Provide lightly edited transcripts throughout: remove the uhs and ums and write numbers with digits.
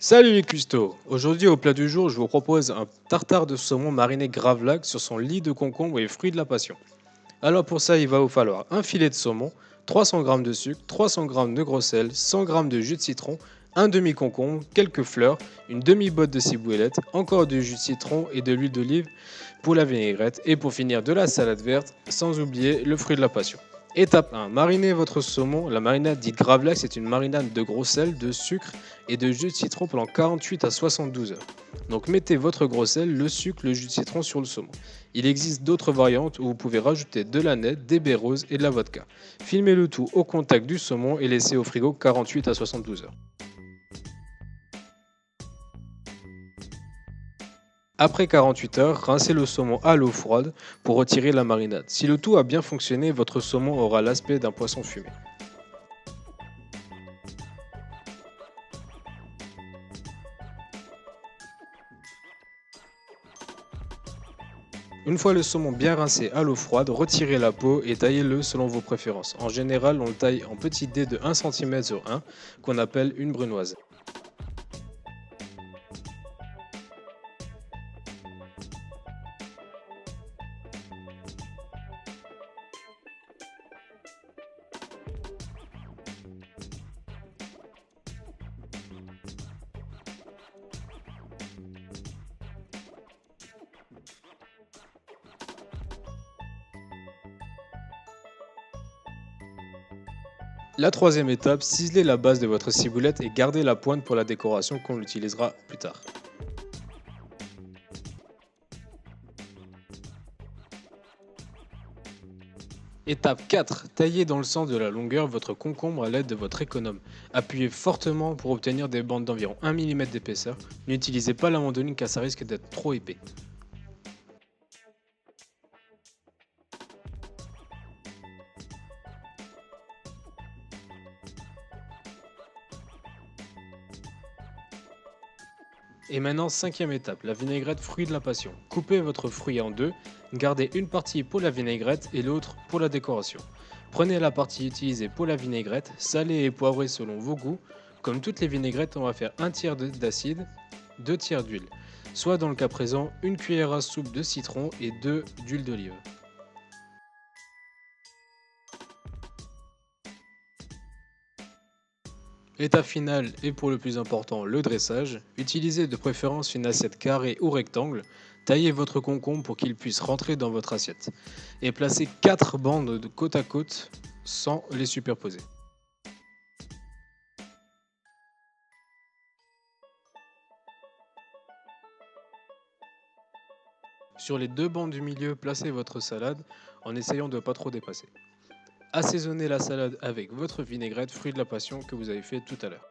Salut les cuistots! Aujourd'hui au plat du jour, je vous propose un tartare de saumon mariné gravlax sur son lit de concombre et fruits de la passion. Alors pour ça, il va vous falloir un filet de saumon, 300 g de sucre, 300 g de gros sel, 100 g de jus de citron, un demi-concombre, quelques fleurs, une demi-botte de ciboulette, encore du jus de citron et de l'huile d'olive pour la vinaigrette et pour finir de la salade verte, sans oublier le fruit de la passion. Étape 1. Marinez votre saumon. La marinade dite gravlax est une marinade de gros sel, de sucre et de jus de citron pendant 48 à 72 heures. Donc mettez votre gros sel, le sucre, le jus de citron sur le saumon. Il existe d'autres variantes où vous pouvez rajouter de la nette, des baies roses et de la vodka. Filmez le tout au contact du saumon et laissez au frigo 48 à 72 heures. Après 48 heures, rincez le saumon à l'eau froide pour retirer la marinade. Si le tout a bien fonctionné, votre saumon aura l'aspect d'un poisson fumé. Une fois le saumon bien rincé à l'eau froide, retirez la peau et taillez-le selon vos préférences. En général, on le taille en petits dés de 1 cm sur 1, qu'on appelle une brunoise. La troisième étape, ciselez la base de votre ciboulette et gardez la pointe pour la décoration qu'on l'utilisera plus tard. Étape 4. Taillez dans le sens de la longueur votre concombre à l'aide de votre économe. Appuyez fortement pour obtenir des bandes d'environ 1 mm d'épaisseur. N'utilisez pas la mandoline car ça risque d'être trop épais. Et maintenant, cinquième étape, la vinaigrette fruit de la passion. Coupez votre fruit en deux, gardez une partie pour la vinaigrette et l'autre pour la décoration. Prenez la partie utilisée pour la vinaigrette, salez et poivrez selon vos goûts. Comme toutes les vinaigrettes, on va faire un tiers d'acide, 2 tiers d'huile. Soit dans le cas présent, une cuillère à soupe de citron et 2 d'huile d'olive. Étape finale et pour le plus important, le dressage. Utilisez de préférence une assiette carrée ou rectangle. Taillez votre concombre pour qu'il puisse rentrer dans votre assiette. Et placez 4 bandes de côte à côte sans les superposer. Sur les 2 bandes du milieu, placez votre salade en essayant de ne pas trop dépasser. Assaisonnez la salade avec votre vinaigrette fruit de la passion que vous avez fait tout à l'heure.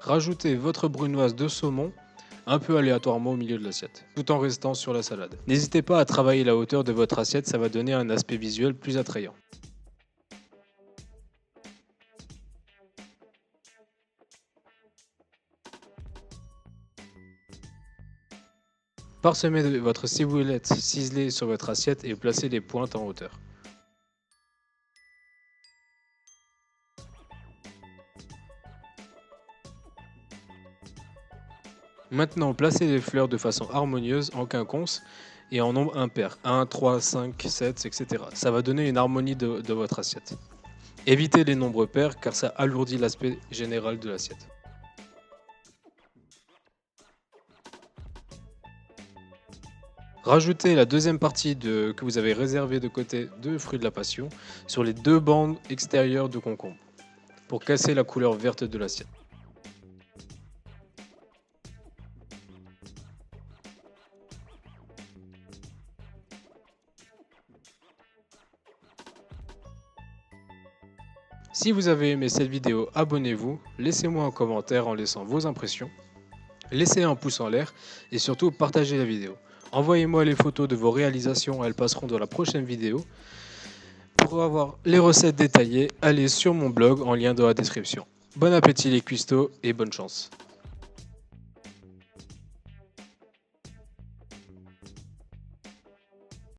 Rajoutez votre brunoise de saumon un peu aléatoirement au milieu de l'assiette, tout en restant sur la salade. N'hésitez pas à travailler la hauteur de votre assiette, ça va donner un aspect visuel plus attrayant. Parsemez votre ciboulette ciselée sur votre assiette et placez les pointes en hauteur. Maintenant, placez les fleurs de façon harmonieuse en quinconce et en nombre impair, 1, 3, 5, 7, etc. Ça va donner une harmonie de votre assiette. Évitez les nombres pairs car ça alourdit l'aspect général de l'assiette. Rajoutez la deuxième partie que vous avez réservée de côté de fruits de la passion sur les 2 bandes extérieures de concombre pour casser la couleur verte de l'assiette. Si vous avez aimé cette vidéo, abonnez-vous, laissez-moi un commentaire en laissant vos impressions, laissez un pouce en l'air et surtout partagez la vidéo. Envoyez-moi les photos de vos réalisations, elles passeront dans la prochaine vidéo. Pour avoir les recettes détaillées, allez sur mon blog en lien dans la description. Bon appétit les cuistots et bonne chance.